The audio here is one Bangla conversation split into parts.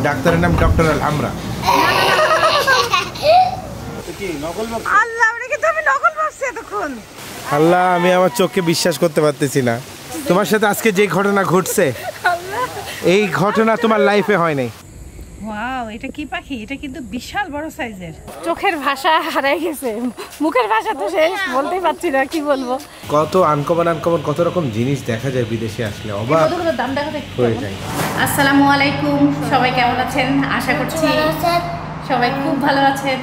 ডাক্তারের নাম ডক্টর আলহামরা। আল্লাহ, আমি আমার চোখকে বিশ্বাস করতে পারতেছি না। তোমার সাথে আজকে যে ঘটনা ঘটছে, এই ঘটনা তোমার লাইফে হয় নাই। ওয়াও, এটা কি পাখি? এটা কিন্তু বিশাল বড় সাইজের। চোখের ভাষা হারাই গেছে, মুখের ভাষা তো শেষ, বলতেই পারছি না কি বলবো। কত আনকমন কত রকম জিনিস দেখা যায় বিদেশে আসলে, অবাক হয়ে যায়। আসসালামু আলাইকুম, সবাই কেমন আছেন? আশা করছি সবাই খুব ভালো আছেন।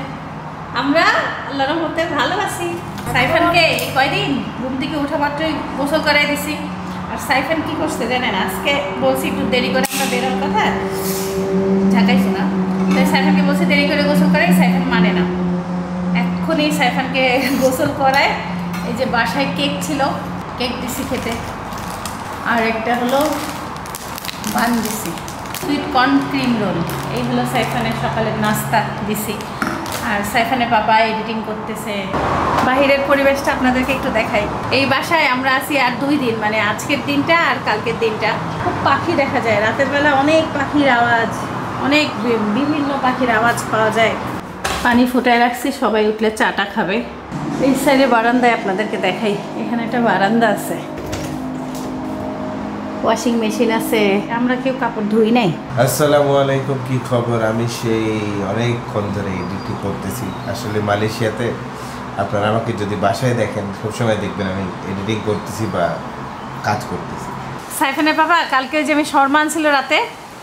আমরা আল্লাহর রহমতে ভালো আছি। সাইফানকে কয়দিন ঘুম থেকে ওঠা মাত্রই গোসল করাই দিছি। আর সাইফান কি করছে জানেন? আজকে বলছি একটু দেরি করে আমরা বেরোর কথা, ঢাকাইছি না, তাই সাইফানকে বলছি দেরি করে গোসল করাই, সাইফান মানে না। এক্ষুনি সাইফানকে গোসল করায় এই যে বাসায় কেক ছিল, কেক দিছি খেতে, আর একটা হলো বান দিছি, সুইট কর্ন ক্রিম রোল। এই হলো সাইফানের সকালের নাস্তা দিছি। আর সাইফানের বাবা এডিটিং করতেছে। বাহিরের পরিবেশটা আপনাদেরকে একটু দেখাই। এই বাসায় আমরা আছি আর 2 দিন, মানে আজকের দিনটা আর কালকের দিনটা। খুব পাখি দেখা যায় রাতের বেলা, অনেক পাখির আওয়াজ, অনেক বিভিন্ন পাখির আওয়াজ পাওয়া যায়। পানি ফুটায় রাখছি, সবাই উঠলে চাটা খাবে। এই সাইডে বারান্দায় আপনাদেরকে দেখাই, এখানে একটা বারান্দা আছে, ওয়াশিং মেশিন আছে, আমরা কেউ কাপড় ধুই নাই। আসসালামু আলাইকুম, কি খবর? আমি সেই অনেকক্ষণ ধরে এডিটিং করতেছি। আসলে মালয়েশিয়াতে আপনারা আমাকে যদি বাসায় দেখেন, সবসময় দেখবেন আমি এডিটিং করতেছি বা কাজ করতেছি। সাইফানের বাবা কালকে যে আমি শর্মা আনছিল রাতে,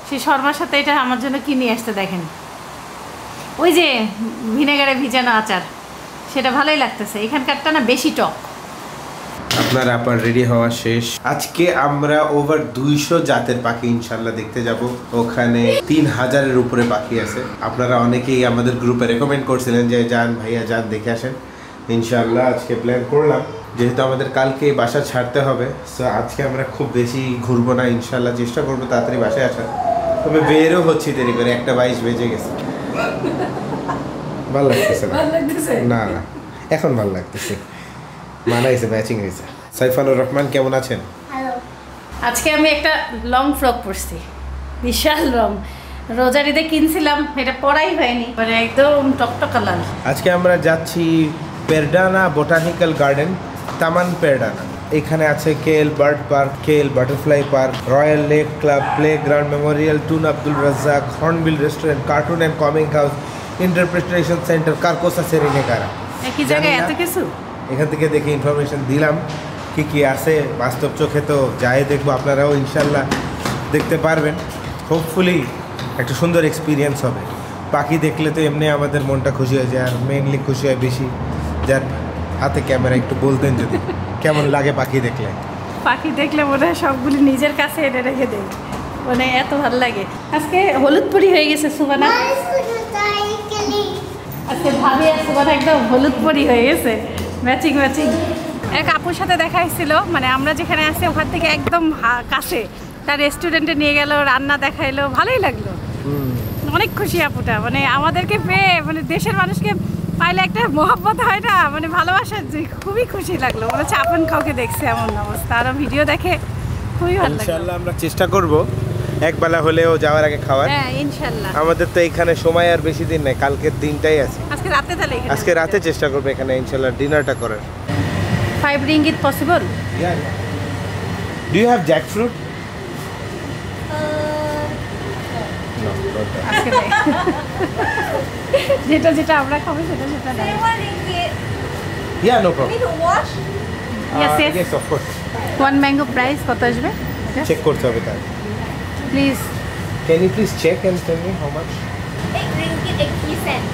সেই শর্মার সাথে এটা আমার জন্য কি নিয়ে আসতে দেখেন, ওই যে ভিনেগারে ভিজানো আচার, সেটা ভালোই লাগতেছে। এখানকারটা না বেশি টক। আপনার আপার রেডি হওয়া শেষ। আজকে আমরা ওভার 200 জাতের পাখি ইনশাল্লাহ দেখতে যাব। ওখানে 3000-এর উপরে পাখি আছে। আপনারা অনেকেই আমাদের গ্রুপে রেকমেন্ড করছিলেন যে যান ভাইয়া যান দেখে আসেন। ইনশাল্লাহ আজকে প্ল্যান করলাম, যেহেতু আমাদের কালকে বাসা ছাড়তে হবে, সো আজকে আমরা খুব বেশি ঘুরবো না। ইনশাল্লাহ চেষ্টা করবো তাড়াতাড়ি বাসায় আসার, তবে বেরও হচ্ছি দেরি করে, 1:22 বেজে গেছে। ভালো লাগতেছে না? না এখন ভালো লাগতেছে, মানাইছে, ম্যাচিং হয়েছে। সাইফানুর রহমান কেমন আছেন? আজকে আমি একটা লং ফ্রক পরছি, বিশাল লং, রোজার ঈদে কিনছিলাম, এটা পরাই হয়নি, মানে একদম টকটকা লাল। আজকে আমরা যাচ্ছি পেরডানা বোটানিক্যাল গার্ডেন, তামান পেরডানা। এখানে আছে KL bird park, KL butterfly park, royal lake club, play ground memorial, Tun Abdul Razak, hornbill restaurant, cartoon and comic house, interpretation centre, Carcosa Seri Negara. একই জায়গায় এত কিছু। এখান থেকে দেখে ইনফরমেশন দিলাম কি কি আছে। বাস্তব চোখে তো যাই দেখবো, আপনারাও ইনশাল্লাহ দেখতে পারবেন। হোপফুলি একটা সুন্দর এক্সপিরিয়েন্স হবে। পাখি দেখলে তো এমনি আমাদের মনটা খুশি হয়ে যায়, আর মেইনলি খুশি হয় বেশি যার হাতে ক্যামেরা। একটু বলতেন যদি কেমন লাগে পাখি দেখলে? পাখি দেখলে মনে হয় সবগুলি নিজের কাছে এনে রেখে দেয়, মানে এত ভালো লাগে। আজকে হলুদ পরি হয়ে গেছে সুবানা, আজকে ভাবি আর সুবানা একদম হলুদ পরি হয়ে গেছে, ম্যাচিং ম্যাচিং। এক আপুর সাথে দেখা হয়েছিল, মানে আমরা যেখানে আছি ওখান থেকে একদম কাছে, তার রেস্টুরেন্টে নিয়ে গেল, রান্না দেখাইলো, ভালোই লাগলো। অনেক খুশি আপুটা, মানে আমাদেরকে পেয়ে, মানে দেশের মানুষকে পাইলে একটা মহব্বত হয় না, মানে ভালোবাসার, যে খুবই খুশি লাগলো। মনে হচ্ছে আপন কাউকে দেখছে এমন অবস্থা। আরও ভিডিও দেখে খুবই ভালো লাগলো। ইনশাআল্লাহ আমরা চেষ্টা করব একবেলা হলেও যাওয়ার আগে খাওয়ার। হ্যাঁ ইনশাআল্লাহ। আমাদের তো এখানে সময় আর বেশি দিন নাই, কালকের দিনটাই আছে। আজকে রাতে তাহলে আজকে রাতে চেষ্টা করব এখানে ইনশাআল্লাহ ডিনারটা করার। 5 ringgit possible? Yeah. Do you have jackfruit? No, not that. আজকে নেই। যেটা যেটা আমরা খাবো সেটা সেটা নেই। Yeah, no problem. Need to wash? Yes, yes. Yes, of course. 1 mango price কত আসবে? Check করতে হবে তার। Please. Can you please check and tell me how much? 8 ringgit 80 cents.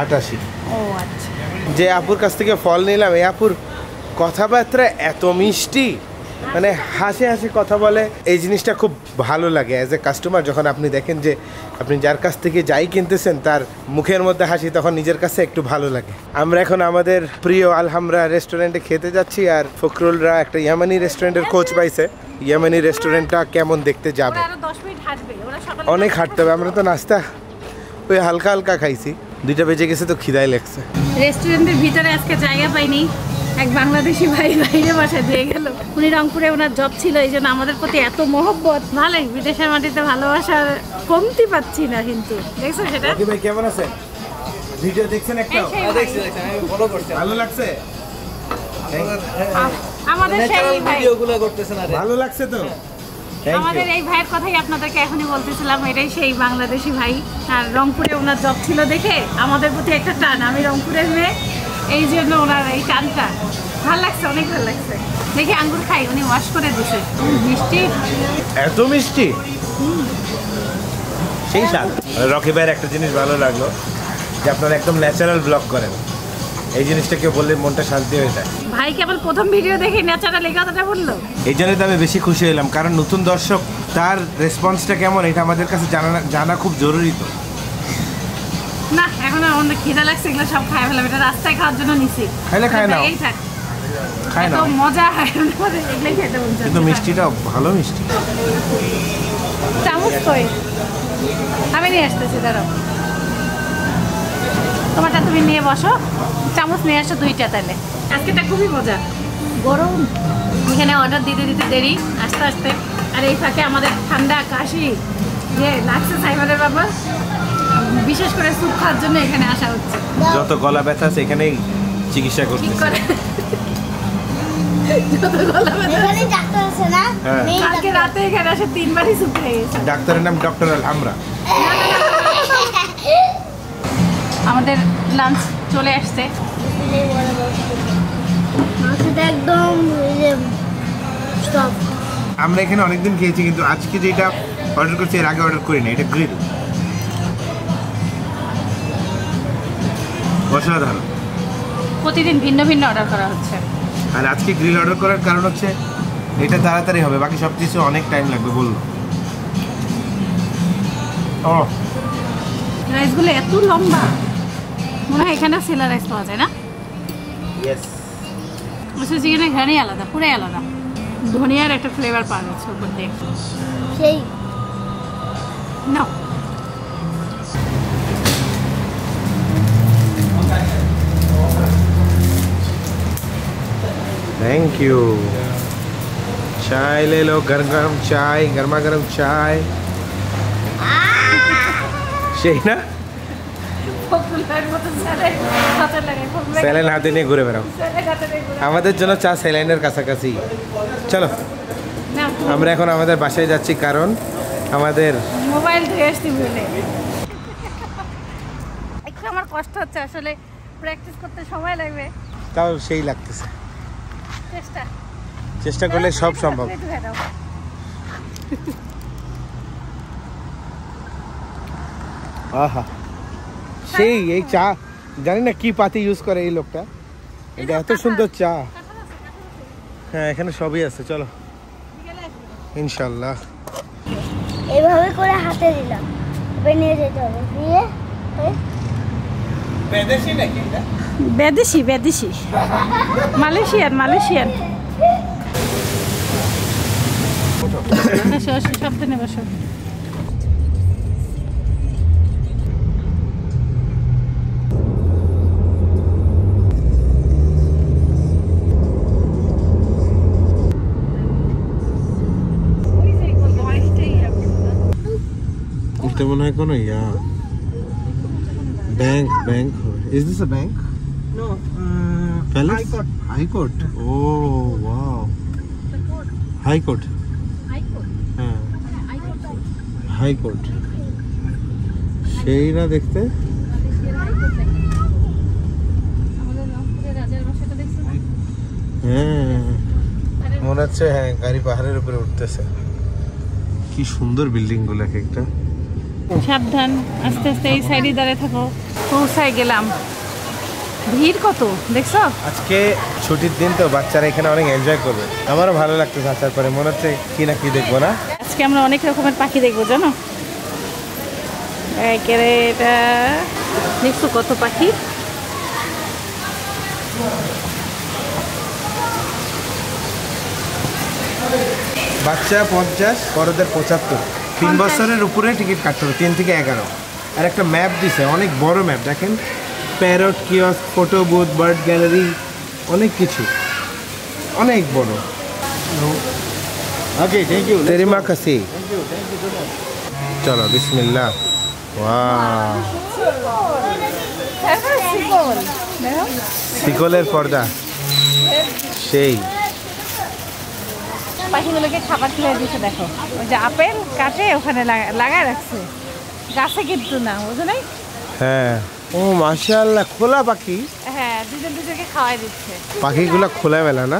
88। ও আচ্ছা। যে আপুর কাছ থেকে ফল নিলাম, এই আপুর কথাবার্তা এত মিষ্টি, মানে হাসি হাসি কথা বলে। এই জিনিসটা খুব ভালো লাগে অ্যাজ এ কাস্টমার। যখন আপনি দেখেন যে আপনি যার কাছ থেকে যাই কিনতেছেন তার মুখের মধ্যে হাসি, তখন নিজের কাছে একটু ভালো লাগে। আমরা এখন আমাদের প্রিয় আলহামরা রেস্টুরেন্টে খেতে যাচ্ছি, আর ফখরুলরা একটা ইয়ামানি রেস্টুরেন্টের খোঁজ পাইছে। ইয়ামানি রেস্টুরেন্টটা কেমন দেখতে যাবে, অনেক হাঁটতে হবে। আমরা তো নাস্তা ওই হালকা হালকা খাইছি, 2টা বেজে গেছে, তো খিদাই লাগছে। রেস্টুরেন্টের ভিতরে আজকে জায়গা পাইনি, এক বাংলাদেশি ভাই বাইরে বাসা দিয়ে গেল। উনি রংপুরে ওনার জব ছিল, এই জন্য আমাদের প্রতি এত মহব্বত। ভালোই, বিদেশের মাটিতে ভালোবাসার কমতি পাচ্ছি না। কিন্তু দেখছো সেটা ভাই কেমন আছেন? ভিডিও দেখছেন? একটা দেখছি আমি ফলো করছি। ভালো লাগছে? আমাদের সেই ভিডিওগুলো করতেছেন আর ভালো লাগছে তো? আমাদের এই ভাইয়ের কথাই আপনাদেরকে এখনই বলতেছিলাম, এটাই সেই বাংলাদেশি ভাই। আর রংপুরে ওনার জব ছিল দেখে আমাদের প্রতি একটা টান। আমি রংপুরের মেয়ে, এই জন্য ওনার এই টানটা ভালো লাগছে, অনেক ভালো লাগছে। দেখি আঙ্গুর খাই, উনি ওয়াশ করে দিছে। মিষ্টি, এত মিষ্টি, সেই স্বাদ। রকি ভাইয়ের একটা জিনিস ভালো লাগলো যে আপনারা একদম ন্যাচারাল ব্লগ করেন। এই জিনিসটা কেউ বললে মনটা শান্তি হয়ে যায়। ভাই কেবল প্রথম ভিডিও দেখে ন্যাচারাল এই কথাটা বললো। এই জন্যই তো আমি বেশি খুশি হলাম, কারণ নতুন দর্শক তার রেসপন্সটা কেমন এটা আমাদের কাছে জানা খুব জরুরি। তো না, এখন আমাদের খিদা লাগছে, এগুলো সব খাই ফেলাম। এটা রাস্তায় খাওয়ার জন্য নিছি। খাইলে খায় না, এই থাক, খায় না, মজা হয় এগুলোই খেতে বলছে। কিন্তু মিষ্টিটা ভালো মিষ্টি। চামচ কই? আমি নিয়ে আসতেছি, দাঁড়াও। তোমারটা তুমি নিয়ে বসো, চামচ নিয়ে আসো 2টা। তাহলে আজকেটা খুবই মজা, গরম। এখানে অর্ডার দিতে দিতে দেরি, আস্তে আস্তে। আর এই ফাঁকে আমাদের ঠান্ডা কাশি যে লাগছে সাইবারের বাবা, বিশেষ করে স্যুপ খাওয়ার জন্য এখানে আসা হচ্ছে। যত গলা ব্যথা আছে এখানেই চিকিৎসা করতে। কালকে রাতে এখানে আসে 3 বারই স্যুপ খেয়ে গেছে। ডাক্তারের নাম ডক্টর আমরা। আমাদের লাঞ্চ চলে আসছে। একদম আমরা এখানে অনেকদিন খেয়েছি, কিন্তু আজকে যেটা অর্ডার করছি এর আগে অর্ডার করি না। এটা গ্রিল, অসাধারণ। প্রতিদিন ভিন্ন ভিন্ন অর্ডার করা হচ্ছে। আর আজকে গ্রিল অর্ডার করার কারণ হচ্ছে এটা তাড়াতাড়ি হবে, বাকি সব কিছু অনেক টাইম লাগবে বললো। ও রাইসগুলো এত লম্বা, মনে হয় এখানে সেলা রাইস পাওয়া যায় না? ইয়েস, চিকেনের ঘানি আলাদা, পুরাই আলাদা। ধনিয়ার একটা ফ্লেভার পাওয়া যাচ্ছে উপর দিয়ে। সেই না, थैंक यू। चाय ले लो, गरम गरम चाय, गर्मा गर्म चाय। সেই না, স্যালাইন হাতে নিয়ে ঘুরে বেড়াও। আমাদের জন্য চা স্যালাইনের কাছাকাছি। চলো আমরা এখন আমাদের বাসায় যাচ্ছি, কারণ আমাদের মোবাইল ধুয়ে আসছি বলে একটু আমার কষ্ট হচ্ছে। আসলে প্র্যাকটিস করতে সময় লাগবে, তাও সেই লাগতেছে। চেষ্টা করলে সব সম্ভব। আহা, সেই এই চা জানি না কি পাতি ইউজ করে এই লোকটা, এটা এত সুন্দর চা। হ্যাঁ, এখানে সবই আছে। চলো ইনশাল্লাহ। এইভাবে করে হাতে দিলাম, এবার নিয়ে যেতে হবে। দিয়ে বিদেশি নাকি এটা? বিদেশি, বিদেশি, মালয়েশিয়ান, মালয়েশিয়ান। শব্দ নেবে সব। এটা মনে হয় কোনো bank is this a bank? No, palace, high court. Oh wow, high court. হ্যাঁ, হাই কোর্ট সেই না দেখতে। হ্যাঁ মনে হচ্ছে, হ্যাঁ গাড়ি পাহাড়ের উপরে উঠতেছে। কি সুন্দর বিল্ডিং গুলো এক একটা। সাবধান, আস্তে আস্তে এই সাইডে দাঁড়িয়ে থাকো। পৌঁছায় গেলাম। ভিড় কত দেখছো? আজকে ছুটির দিন তো বাচ্চারা এখানে অনেক এনজয় করবে। আমারও ভালো লাগতেছে আসার পরে, মনে হচ্ছে কি না কি দেখবো না। আজকে আমরা অনেক রকমের পাখি দেখবো, জানো? একেবারে এটা দেখছো কত পাখি। বাচ্চা 50, বড়দের 75। 3 বছরের উপরে টিকিট কাটতে হবে, 3 থেকে 11। আর একটা ম্যাপ দিছে, অনেক বড় ম্যাপ দেখেন। Parrot kiosk, photo booth, bird gallery, অনেক কিছু, অনেক বড়। Okay, thank you. Terima kasih. Thank you so much. চলো বিসমিল্লাহ। ওয়াও, শিকলের পর্দা সেই। পাখিগুলোকে খাবার খেলে দিচ্ছে দেখো, ওই যে আপেল কাটে ওখানে লাগায় রাখছে গাছে, কিন্তু না বুঝো নাই। হ্যাঁ, ও মাশাআল্লাহ, খোলা পাখি। হ্যাঁ, দুজনকে খাওয়াই দিচ্ছে। পাখিগুলো খোলামেলা না?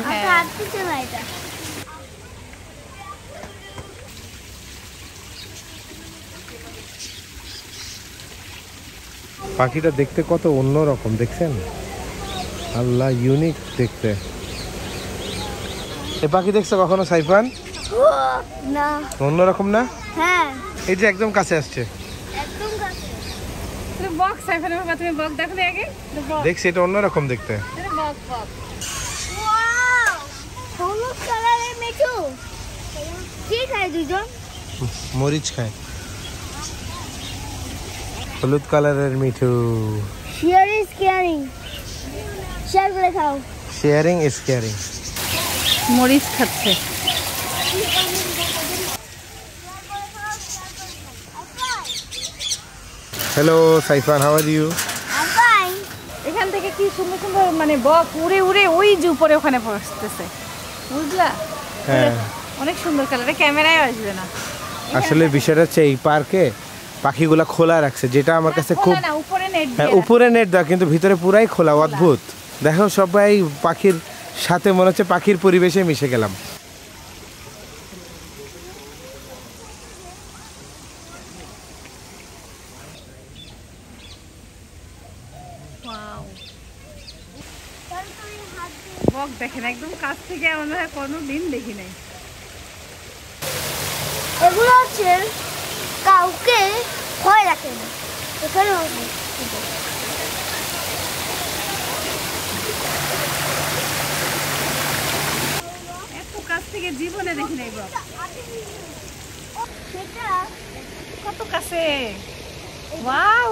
পাখিটা দেখতে কত অন্যরকম, দেখছেন? আল্লাহ, ইউনিক দেখতে। এই পাখি দেখছো কখনো সাইফান? না। অন্যরকম না? হ্যাঁ, এই যে একদম কাছে আসছে। একদম কাছে। তুমি বক সাইফানের বাবা, তুমি বক দেখো আগে। দেখছি, এটা অন্যরকম দেখতে। বক বক। ওয়াও, হলুদ কালারের মিঠু। কি খায় দুজন? মরিচ খায়। হলুদ কালারের Mithu. Share is caring. Share করে খাও। Sharing is caring. মরিচ খাচ্ছে। Hello Saifan, how are you? I'm fine. এখান থেকে কি সুন্দর সুন্দর মানে বক উড়ে উড়ে ওই যে উপরে ওখানে পৌঁছতেছে, বুঝলা? হ্যাঁ, অনেক সুন্দর কালার, ক্যামেরায় আসবে না। আসলে বিষয়টা হচ্ছে এই পার্কে পাখিগুলা খোলা রাখছে, যেটা আমার কাছে খুব, না, উপরে নেট হ্যাঁ উপরে নেট দেওয়া কিন্তু ভিতরে পুরাই খোলা, অদ্ভুত। দেখো সবাই পাখির সাথে মনে হচ্ছে পাখির পরিবেশে মিশে গেলাম। বক দেখেন একদম কাছ থেকে, আমরা কোনোদিন দেখি নাই। এগুলো হচ্ছে কাউকে ভয় রাখে না। এখানে এত কাছ থেকে জীবনে দেখি নাই বক। সেটা কত কাছে! ওয়াও,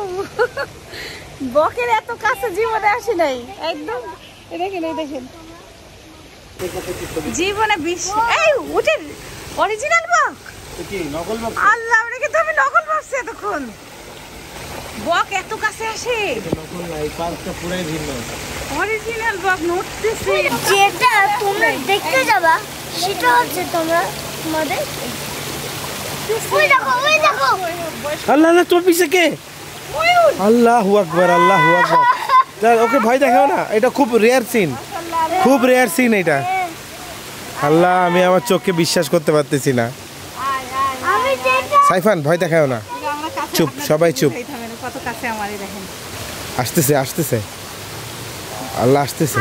বকের এত কাছে জীবনে আসি নাই একদম। দেখেন, এই দেখেন, জীবনে এই উঠে অরিজিনাল বক। কি নকল বক? আল্লাহ, আমরা কিন্তু আমি নকল ভাবছি এতক্ষণ। বক এত কাছে আসে? নকল না, এই পার্কটা পুরাই ভিন্ন। অরিজিনাল বক নড়তেছে। যেটা তোমরা দেখতে যাবা সেটা হচ্ছে তোমাদের ওই দেখো, ওই দেখো। আল্লাহ, না তোর পিছে কে? আল্লাহু আকবার, আল্লাহু আকবার। ওকে ভয় দেখাও না, এটা খুব রেয়ার সিন, খুব রেয়ার সিন এটা। আল্লাহ, আমি আমার চোখকে বিশ্বাস করতে পারতেছি না। আমি যেটা সাইফান, ভয় দেখাও না। চুপ, সবাই চুপ। কত কাছে আমারই দেখেন। আসতেছে, আসতেছে, আল্লাহ আসতেছে।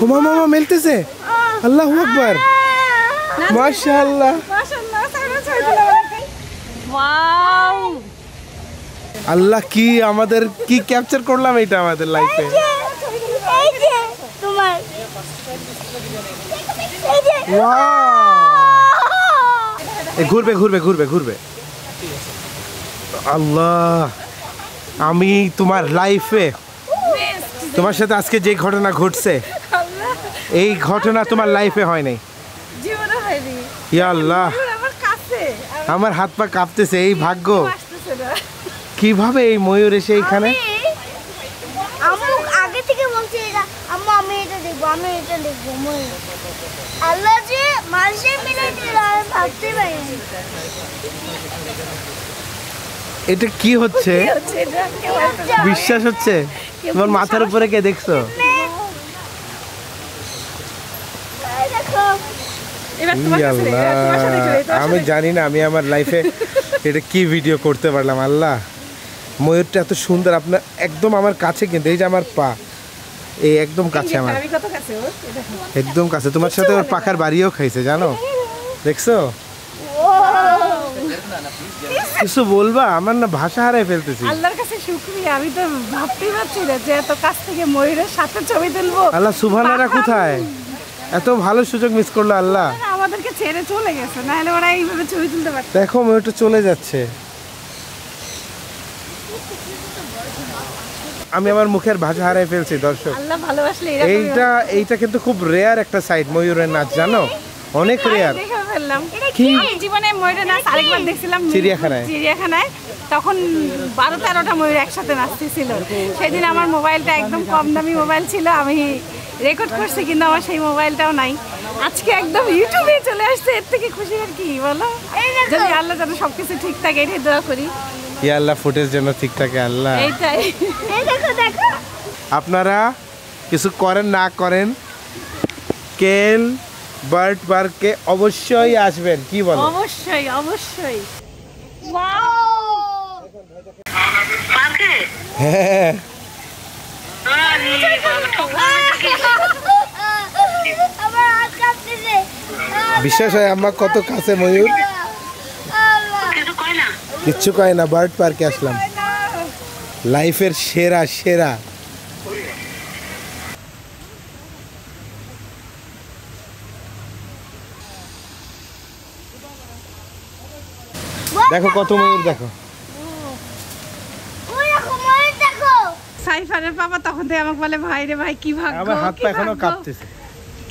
ও মামা মিলতেছে। আল্লাহু আকবার, মাশাআল্লাহ। ওয়াও, আল্লাহ, কি আমাদের কি ক্যাপচার করলাম এটা আমাদের লাইফে। এই যে তোমার এই যে ওয়াও, ঘুরবে ঘুরবে ঘুরবে ঘুরবে। আল্লাহ, আমি তোমার লাইফে, তোমার সাথে আজকে যে ঘটনা ঘটছে, এই ঘটনা তোমার লাইফে হয় নাই। জীবনে হয়নি। ইয়া আল্লাহ, আমার কাছে আমার হাত পা কাঁপতেছে। এই ভাগ্য, আসতেছে না। কিভাবে এই ময়ূর এসে এইখানে। আম্মু আগে থেকে বলছে এটা, আম্মু আমি এটা দেখবো, আমি এটা দেখবো। আল্লাহ যে মানুষের মিলে দিল, আমি ভাবতে পারিনি। এটা কি হচ্ছে? বিশ্বাস হচ্ছে? তোমার মাথার উপরে কে দেখছো? এই দেখো, এবার তোমার ইয়া কাছে আল্লাহ, তোমার সাথে চলে, তোমার আমি সাথে। জানি না আমি আমার লাইফে এটা কি ভিডিও করতে পারলাম। আল্লাহ, ময়ূরটা এত সুন্দর, আপনার একদম আমার কাছে, কিন্তু এই যে আমার পা, এই একদম কাছে আমার, আমি কত কাছে ওর, এই দেখো। একদম কাছে। তোমার সাথে ওর পাখার বাড়িও খাইছে, জানো? দেখছো? কিছু বলবা? আমার না ভাষা হারাই ফেলতেছি। আল্লাহর কাছে শুকরিয়া, আমি তো ভাবতেই পারছি না যে এত কাছ থেকে ময়ূরের সাথে ছবি তুলবো। আল্লাহ, সুবহানারা কোথায়? এত ভালো সুযোগ মিস করলো আল্লাহ। আমাদেরকে ছেড়ে চলে গেছে, না হলে ওরা এইভাবে ছবি তুলতে পারত। দেখো ময়ূরটা চলে যাচ্ছে। আমি আমার মুখের ভাষা হারাই ফেলছি দর্শক। আল্লাহ ভালোবাসলে এইটা কিন্তু খুব রেয়ার একটা সাইট ময়ূরের নাচ, জানো? অনেক রেয়ার। দেখে ফেললাম কি আমি জীবনে ময়ূরের নাচ আরেকবার দেখছিলাম চিড়িয়াখানায়। তখন 12-13টা ময়ূর একসাথে নাচতেছিল। সেদিন আমার মোবাইলটা একদম কম দামি মোবাইল ছিল, আমি রেকর্ড করছি কিন্তু আমার সেই মোবাইলটাও নাই। আজকে একদম ইউটিউবে চলে আসছে, এর থেকে খুশি আর কি বলো? যদি আল্লাহ যেন সবকিছু ঠিক থাকে এটাই দোয়া করি। ইয়া আল্লাহ ফুটেজ যেন ঠিক থাকে আল্লাহ। এইটাই। দেখো আপনারা কিছু করেন না করেন কেল বার্ড পার্কে অবশ্যই আসবেন, কি বলো? অবশ্যই অবশ্যই। হ্যাঁ বিশ্বাস হয় আম্মা কত কাছে ময়ূর, কিচ্ছু কয় না। বার্ড পার্কে আসলাম, লাইফের সেরা সেরা। দেখো কত ময়ূর, দেখো। সাইফানের বাবা তখন থেকে আমাকে বলে ভাই রে ভাই কি ভাগ্য, আমার হাত পা এখনো কাঁপতেছে।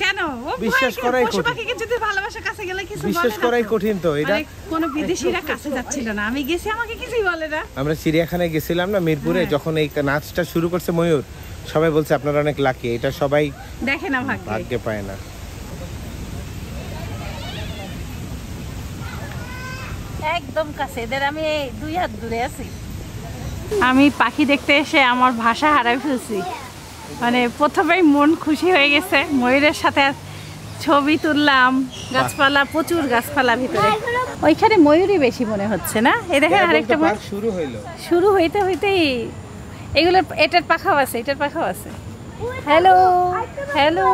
কেন? ও বিশ্বাস করাই পশু কঠিন। পাখিকে যদি ভালোবাসা কাছে গেলে কিছু বলে না। বিশ্বাস করাই কঠিন তো এটা। কোনো বিদেশিরা কাছে যাচ্ছিল না, আমি গেছি আমাকে কিছুই বলে না। আমরা চিড়িয়াখানায় গেছিলাম না মিরপুরে, যখন এই নাচটা শুরু করছে ময়ূর, সবাই বলছে আপনারা অনেক লাকি, এটা সবাই দেখে না ভাগ্যে পায় না। একদম কাছে, এদের আমি 2 হাত দূরে আছি। আমি পাখি দেখতে এসে আমার ভাষা হারাই ফেলছি, মানে প্রথমেই মন খুশি হয়ে গেছে। ময়ূরের সাথে ছবি তুললাম, গাছপালা, প্রচুর গাছপালা ভিতরে। ওইখানে ময়ূরই বেশি মনে হচ্ছে না? এই দেখেন আরেকটা শুরু হইতে হইতেই এগুলো, এটার পাখাও আছে, এটার পাখাও আছে। হ্যালো হ্যালো,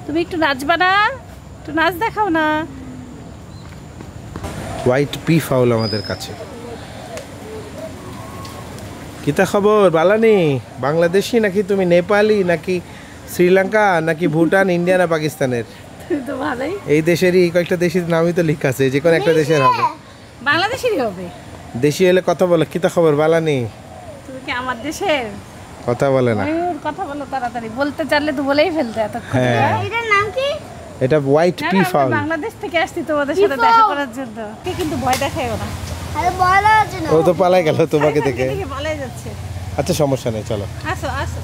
তুমি একটু নাচবা না? একটু নাচ দেখাও না। হোয়াইট পি ফাউল আমাদের কাছে। কিতা খবর বালানি? বাংলাদেশি নাকি তুমি, নেপালি নাকি শ্রীলঙ্কা নাকি ভুটান, ইন্ডিয়া না পাকিস্তানের? তো ভালোই, এই দেশেরই কয়েকটা দেশের নামই তো লেখা আছে, যে কোনো একটা দেশের হবে। বাংলাদেশেরই হবে। দেশি হলে কথা বলো। কিতা খবর বালানি? তুমি কি আমার দেশের? কথা বলে না। ময়ূর কথা বলো তাড়াতাড়ি, বলতে চাইলে তো বলেই ফেলতে এতক্ষণ। হ্যাঁ, এটার নাম কি? এটা হোয়াইট পি ফাউল। বাংলাদেশ থেকে আসছি তোমাদের সাথে দেখা করার জন্য, কিন্তু ভয় দেখায়ও না। আরে বলা আছে না, ও তো পালাই গেল তোমাকে দেখে। পালাই যাচ্ছে। আচ্ছা সমস্যা নেই, চলো। আসো আসো।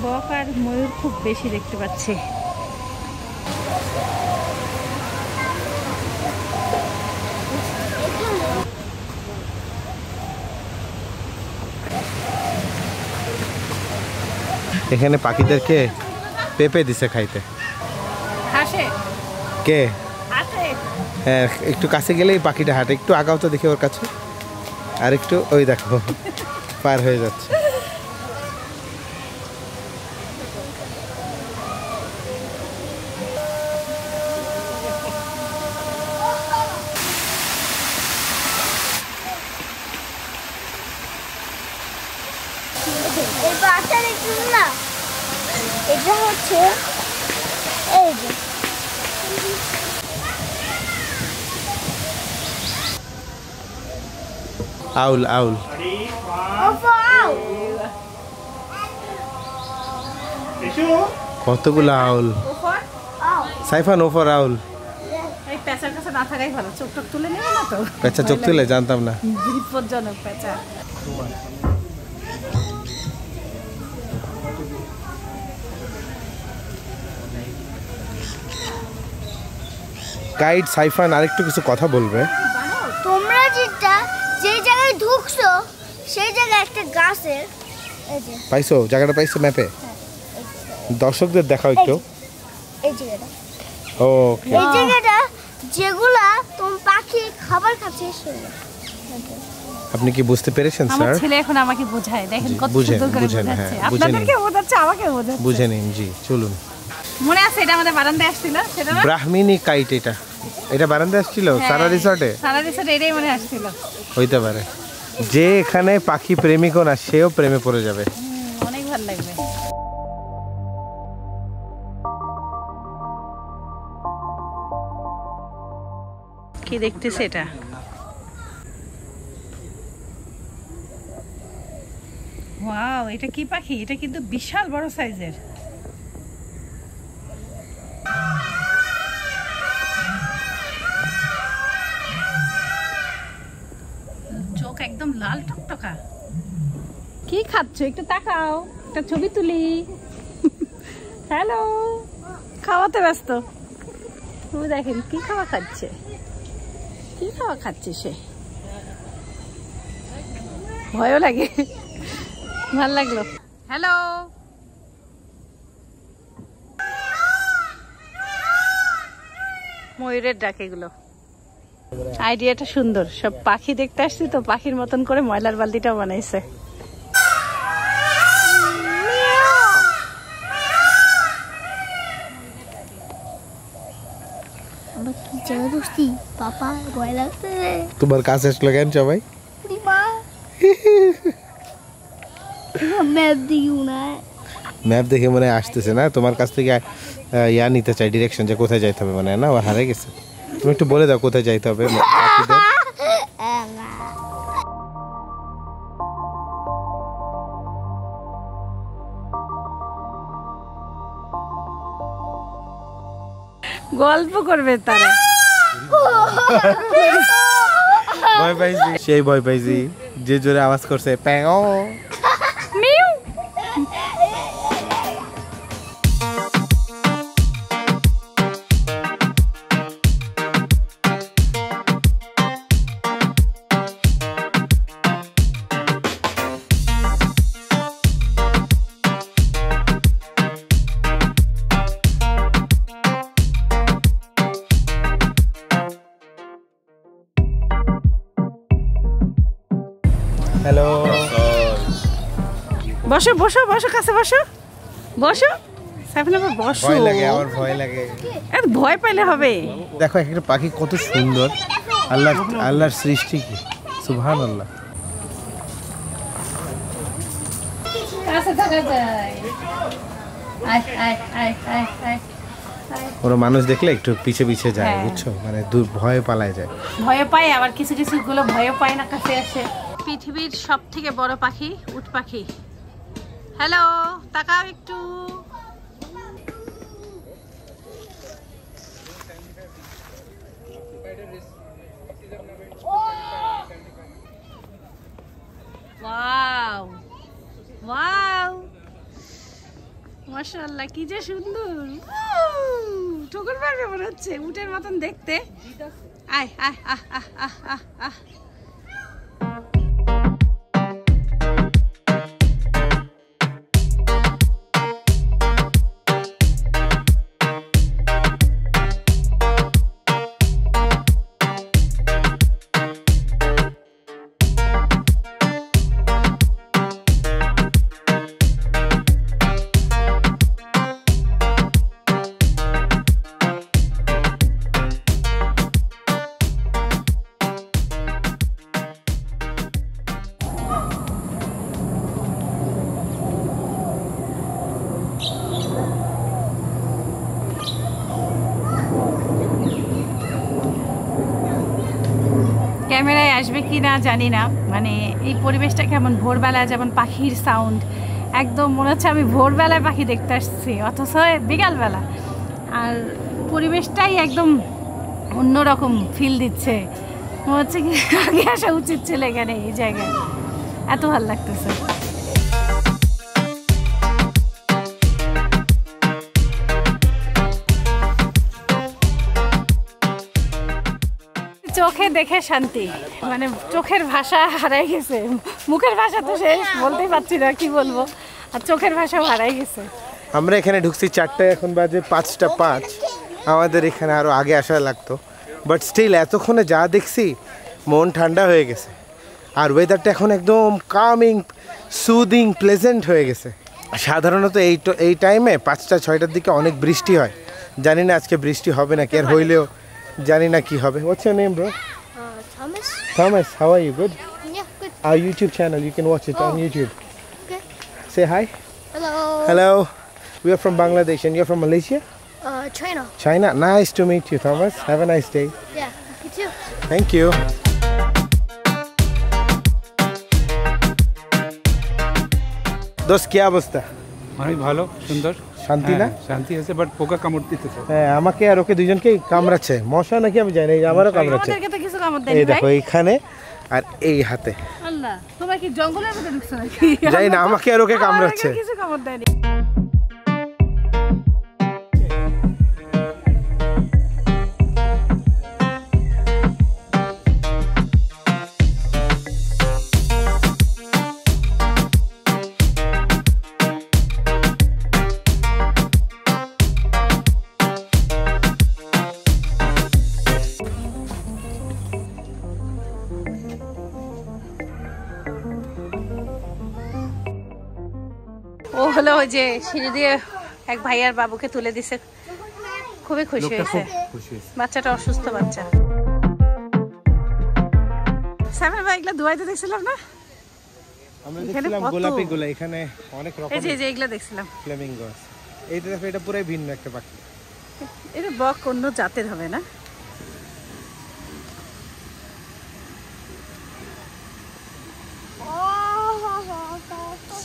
বক আর ময়ূর খুব বেশি দেখতে পাচ্ছি। এখানে পাখিদেরকে পেঁপে দিছে খাইতে। আসে কে? আসে। হ্যাঁ, একটু কাছে গেলেই পাখিটা হাঁটে। একটু আগাও তো দেখি ওর কাছে, আর একটু, ওই দেখো পার হয়ে যাচ্ছে। এই বাচ্চা দেখছিস না, এটা হচ্ছে এই যে আউল আউল। ওফাও, কতগুলো আউল। সাইফান ওফর আউল। এই পেঁচার কাছে না থাকাই ভালো, চোখ টোক তুলে নেবে না তো? পেঁচা চোখ তুলে? জানতাম না। বিপজ্জনক পেঁচা। গাইড সাইফান আরেকটু কিছু কথা বলবে। তোমরা যেই জায়গায় ঢুকছো সেই জায়গায় একটা গাছের, এই যে পাইছো জায়গাটা, পাইছো ম্যাপে? দর্শকদের দেখাও একটু। এই জায়গাটা, ওকে। এই জায়গাটা যেগুলা তোমার পাখি খাবার খাচ্ছে সেগুলো। আপনি কি বুঝতে পেরেছেন আমার স্যার? ছেলে এখন আমাকে বোঝায়, দেখেন কত বুঝেন, সুন্দর করে বুঝেন, বোঝাচ্ছে। হ্যাঁ, বুঝে নিন। আপনাদেরকে বোঝাচ্ছে, আমাকে বোঝাচ্ছে। বুঝে নিন, জি চলুন। মনে আছে এটা আমাদের বারান্দায় আসছিল, সেটা না? ব্রাহ্মণী কাইট, এটা বারান্দায় আসছিল সারা রিসর্টে। সারা রিসর্টে এটাই মনে আসছিল। হইতে পারে। যে এখানে পাখি প্রেমিকও না, সেও প্রেমে পড়ে যাবে। অনেক ভালো লাগবে। কি দেখতেছে এটা? ওয়াও, এটা কি পাখি? এটা কিন্তু বিশাল বড় সাইজের। চোখ একদম লাল টকটকা। কি খাচ্ছ? একটু তাকাও, একটা ছবি তুলি। হ্যালো, খাওয়াতে ব্যস্ত। তুমি দেখেন কি খাওয়া খাচ্ছে, কি খাওয়া খাচ্ছে সে। ভয়ও লাগে, ভাল লাগলো। হ্যালো, ময়ূরের ডাক এগুলো। আইডিয়াটা সুন্দর। সব পাখি দেখতে আসছি তো, পাখির মতন করে ময়লার বালতিটাও বানাইছে। তোমার কাছে আসলো কেন সবাই? ম্যাপ দেখে মনে আসতেছে না তোমার কাছ থেকে ইয়া নিতে চাই, ডিরেকশন যে কোথায় যাইতে হবে, মানে না, হারে গেছে। তুমি একটু বলে দাও কোথায় যাইতে হবে। গল্প করবে তারা। ভয় পাইছি, সেই ভয় পাইছি যে জোরে আওয়াজ করছে প্যাও। হ্যালো, বসো বসো বসো, কাছে বসো বসো। বসো। ভয় লাগে, আমার ভয় লাগে। ভয় পাইলে হবে? দেখো একটা পাখি কত সুন্দর, আল্লাহর সৃষ্টি, কি সুবহানাল্লাহ। ওরা মানুষ দেখলে একটু পিছে পিছে যায়, বুঝছো, মানে দূর ভয়ে পালায় যায়। ভয় পায়, আবার কিছু কিছু গুলো ভয় পায় না, কাছে আসে। পৃথিবীর সব থেকে বড় পাখি উট পাখি। হ্যালো, তাকাও একটু। ওয়াও ওয়াও, মাশাআল্লাহ, কি যে সুন্দর। ঠোকর পারবে মনে হচ্ছে, উটের মতন দেখতে। আয় আয় আহ আহ আহ আহ আহ। ক্যামেরায় আসবে কি না জানি না, মানে এই পরিবেশটা কেমন। ভোরবেলা যেমন পাখির সাউন্ড, একদম মনে হচ্ছে আমি ভোরবেলায় পাখি দেখতে আসছি, অথচ বিকালবেলা। আর পরিবেশটাই একদম অন্যরকম ফিল দিচ্ছে, মনে হচ্ছে কি আগে আসা উচিত ছিল এখানে, এই জায়গায়। এত ভালো লাগতেছে। চোখে দেখে শান্তি, মানে চোখের ভাষা হারাই গেছে। মুখের ভাষা তো শেষ, বলতেই পারছি না কি বলবো, আর চোখের ভাষাও হারাই গেছে। আমরা এখানে ঢুকছি 4টায়, এখন বাজে 5:05। আমাদের এখানে আরও আগে আসা লাগতো, বাট স্টিল এতক্ষণে যা দেখছি মন ঠান্ডা হয়ে গেছে। আর ওয়েদারটা এখন একদম কামিং, সুদিং, প্লেজেন্ট হয়ে গেছে। সাধারণত এই টাইমে 5টা-6টার দিকে অনেক বৃষ্টি হয়। জানি না আজকে বৃষ্টি হবে না, কি আর হইলেও জানি না কি হবে। What's your name, bro? Thomas. Thomas, how are you? Good? Yeah, good. Our YouTube channel, you can watch it on YouTube. Okay. Say hi. Hello. Hello. We are from Bangladesh and you're from Malaysia? China. China. Nice to meet you, Thomas. Have a nice day. Yeah, you too. Thank you. দোস্ত কি অবস্থা? অনেক ভালো, সুন্দর, শান্তি না? শান্তি আছে, বাট পোকা কামড় দিতেছে। হ্যাঁ, আমাকে আর ওকে দুইজনকেই কামড়াচ্ছে। মশা নাকি আমি জানি না, আমারও কামড়াচ্ছে। আমাদেরকে তো কিছু কামড় দেয়নি এই ভাই। দেখো এইখানে আর এই হাতে। আল্লাহ, তোমরা কি জঙ্গলের ভিতরে ঢুকছো নাকি? জানি না, আমাকে আর ওকে কামড়াচ্ছে। কিছু কামড় দেয়নি। ও হলো ওই যে সিঁড়ি দিয়ে এক ভাইয়ার বাবুকে তুলে দিছে, খুবই খুশি হয়েছে। বাচ্চাটা অসুস্থ বাচ্চা। সামনে ভাই এগুলা দুবাইতে দেখছিলাম না? আমরা দেখছিলাম গোলাপি গোলা, এখানে অনেক রকম। এই যে এগুলা দেখছিলাম ফ্লেমিঙ্গো। এইটা দেখো, এটা পুরাই ভিন্ন একটা পাখি। এটা বক অন্য জাতের হবে না?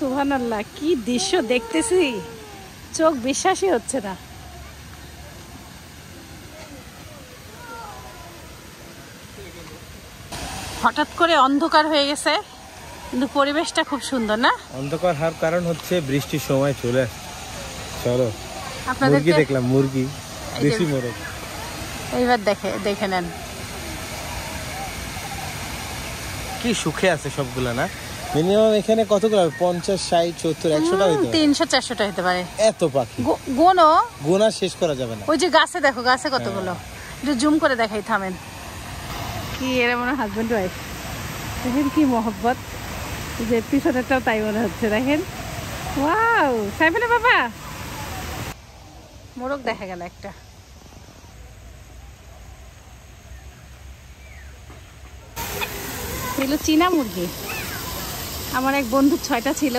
সুবহানাল্লাহ, কি দৃশ্য দেখতেছি, চোখ বিশ্বাসই হচ্ছে না। হঠাৎ করে অন্ধকার হয়ে গেছে, কিন্তু পরিবেশটা খুব সুন্দর না? অন্ধকার হওয়ার কারণ হচ্ছে বৃষ্টির সময় চলে আসছে। চলো, আপনাদের মুরগি দেখলাম, মুরগি, দেশি মোরগ। এইবার দেখে নেন কি সুখে আছে সবগুলা না? মিনিমাম এখানে কতগুলো? 50, 60, 70, 100টা হইতে পারে। 300-400টা হতে পারে। এত পাখি গোনো গোনা শেষ করা যাবে না। ওই যে গাছে দেখো, গাছে কতগুলো। একটু জুম করে দেখাই, থামেন। কি এরা মনে হাজবেন্ড ওয়াইফ, দেখেন কি মহব্বত। যে পিছনেরটাও তাই মনে হচ্ছে, দেখেন। ওয়াও, সাইফানা বাবা, মোরগ দেখা গেল একটা। এগুলো চীনা মুরগি। আমার এক বন্ধুর 6টা ছিল,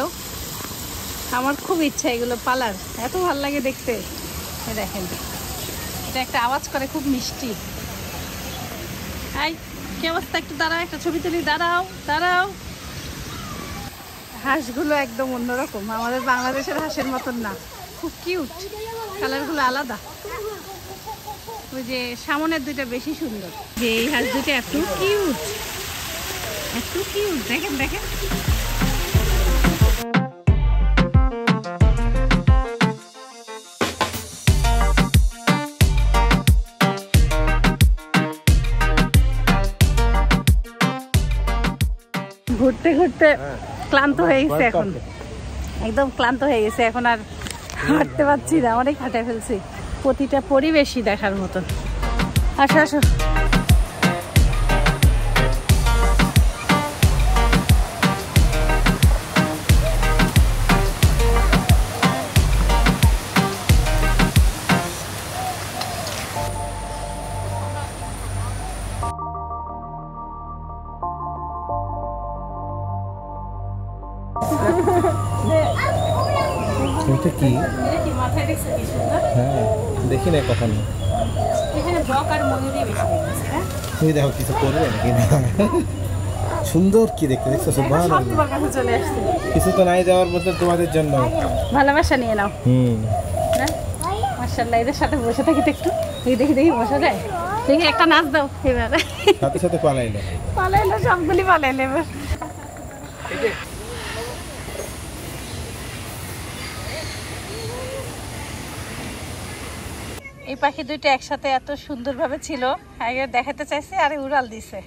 আমার খুব ইচ্ছা এগুলো পালার, এত ভালো লাগে দেখতে। দেখেন, এটা একটা আওয়াজ করে, খুব মিষ্টি। এই কি অবস্থা? একটু দাঁড়াও, একটা ছবি তুলি। দাঁড়াও দাঁড়াও। হাঁসগুলো একদম অন্যরকম, আমাদের বাংলাদেশের হাঁসের মতন না, খুব কিউট, কালারগুলো আলাদা। ওই যে সামনের দুইটা বেশি সুন্দর। যে এই হাঁস দুইটা এত কিউট, এত কিউট, দেখেন দেখেন। ঘুরতে ঘুরতে ক্লান্ত হয়ে গেছে, এখন একদম ক্লান্ত হয়ে গেছে, এখন আর হাঁটতে পারছি না, অনেক হাঁটে ফেলছি। প্রতিটা পরিবেশই দেখার মতন। আসো আসো। এটা কি? মাথায় দেখছো কি সুন্দর? হ্যাঁ, দেখি না কখনো। এখানে বক আর ময়ূরই বেশি দেখতেছি। হ্যাঁ, তুমি দেখো কিছু করবে নাকি না? সুন্দর কি দেখতে, দেখছো? সুবহানাল্লাহ, সব তোমার কাছে চলে আসছে। কিছু তো নাই যাওয়ার মতো তোমাদের জন্য। ভালোবাসা নিয়ে নাও। না মাশাআল্লাহ, এদের সাথে বসে থাকি তো একটু। দেখি দেখি বসা যায়, দেখি একটা নাচ দাও এবার। সাথে সাথে পালাইলো, সবগুলি পালাইলো এবার। এই পাখি দুইটা একসাথে এত সুন্দরভাবে ছিল, আগে দেখাতে চাইছে, আরে উড়াল দিছে।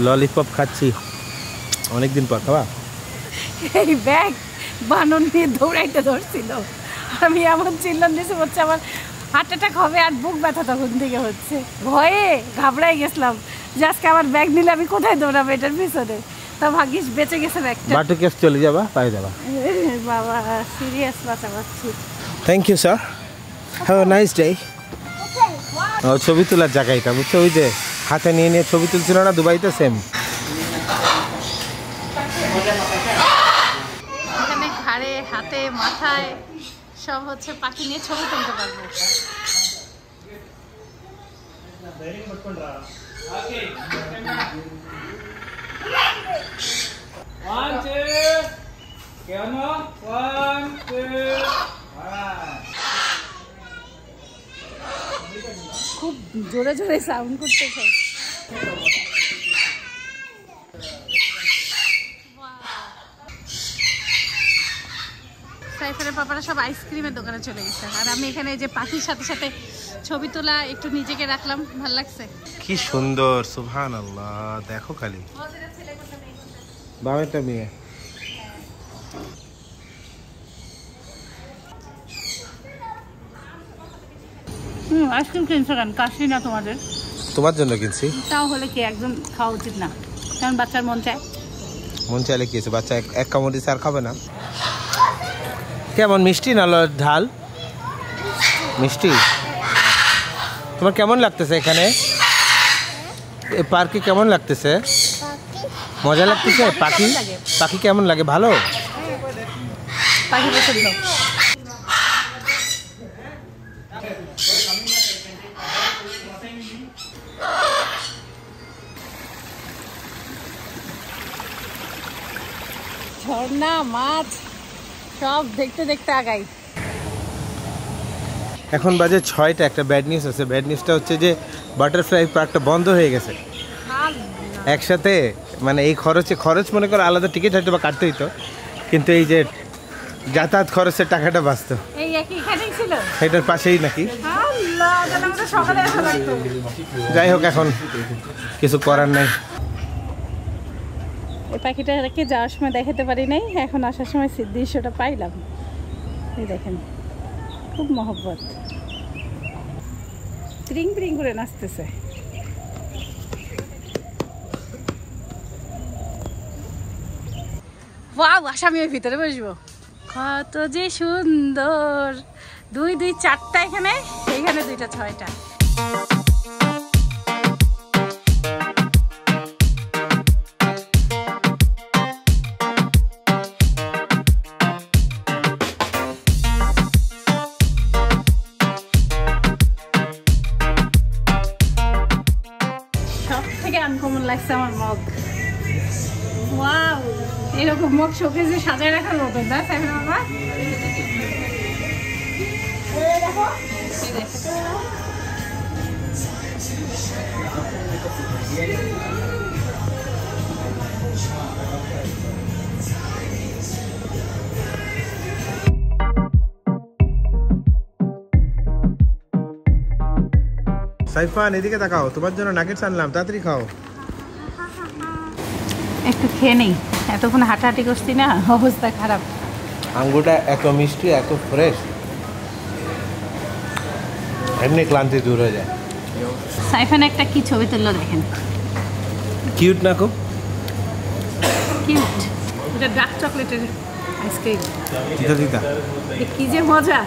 ললিপপ খাচ্ছি অনেকদিন পর। খাওয়া এই ব্যাগ বানর নিয়ে দৌড়াইতে ধরছিল, আমি এমন চিল্লান দিয়েছি হচ্ছে আমার হার্ট অ্যাটাক হবে আর বুক ব্যথা তখন থেকে হচ্ছে। ভয়ে ঘাবড়াই গেছিলাম যে আজকে আমার ব্যাগ নিলে আমি কোথায় দৌড়াবো এটার পিছনে। তা ভাগ্যিস বেঁচে গেছে ব্যাগটা। বাটু কেস চলে যাবা, পাই যাবা। বাবা সিরিয়াস বাঁচাচ্ছি। Thank you sir, have a nice day. ছবি তোলার জায়গা এটা, বুঝছো? ওই যে হাতে নিয়ে নিয়ে ছবি তুলছিল না দুবাইতে, সেম। এখানে ঘাড়ে, হাতে, মাথায় সব হচ্ছে পাখি নিয়ে ছবি তুলতে পারবো। খুব জোরে জোরে সাউন্ড করতেছে। সাইফারের পাপারা সব আইসক্রিমের দোকানে চলে গেছে, আর আমি এখানে যে পাখির সাথে সাথে ছবি তোলা একটু নিজেকে রাখলাম, ভালো লাগছে। কি সুন্দর, সুবহানাল্লাহ। দেখো খালি বামেটা মেয়ে। আইসক্রিম কিনছো কেন? কাশি না তোমাদের? তোমার জন্য কিনছি। তাও হলে কি একদম খাওয়া উচিত না? কারণ বাচ্চার মন চায়। মন চাইলে কি আছে, বাচ্চা এক কামড় দিচ্ছে আর খাবে না। কেমন মিষ্টি না ঝাল? মিষ্টি। তোমার কেমন লাগতেছে এখানে? এই পার্কে কেমন লাগতেছে? মজা লাগতেছে? পাখি পাখি কেমন লাগে? ভালো? পাখি পছন্দ। ঝর্ণা, মাছ সব দেখতে দেখতে আগাই। এখন বাজে 6টা। একটা ব্যাড নিউজ আছে। ব্যাড নিউজটা হচ্ছে যে বাটারফ্লাই পার্কটা বন্ধ হয়ে গেছে একসাথে। মানে এই খরচ মনে করো আলাদা টিকিট হয়তো বা কাটতে হইতো, কিন্তু এই যে যাতায়াত খরচের টাকাটা বাঁচতো। এই একই এখানেই ছিল, সেটার পাশেই নাকি। আল্লাহ, তাহলে আমাদের সকালে আসা লাগতো। যাই হোক, এখন কিছু করার নাই। এই পাখিটাকে যাওয়ার সময় দেখাতে পারি নাই, এখন আসার সময় দৃশ্যটা পাইলাম। এই দেখেন, খুব মহব্বত, ত্রিং ত্রিং করে নাচতেছে। ওয়াও, আশা আমি ওই ভিতরে বসবো। কত যে সুন্দর। 2 2 4টা এখানে, এইখানে 2টা 6টা। সব থেকে আনকমন লাগছে আমার মগ। ওয়াও, এরকম মগ শোকেসে সাজায় রাখার মতো না সাইফার বাবা? সাইফান, এদিকে তাকাও, তোমার জন্য নাগেটস আনলাম, তাড়াতাড়ি খাও। একটু খেয়ে নেই, এতক্ষণ হাঁটাহাঁটি করছি না, অবস্থা খারাপ। আঙ্গুরটা এত মিষ্টি, এত ফ্রেশ, এমনি ক্লান্তি দূর হয়ে যায়। সাইফান একটা কি ছবি তুললো দেখেন, কিউট না খুব? কিউট। এটা ডার্ক চকলেটের আইসক্রিম, তিতা তিতা। কি যে মজা।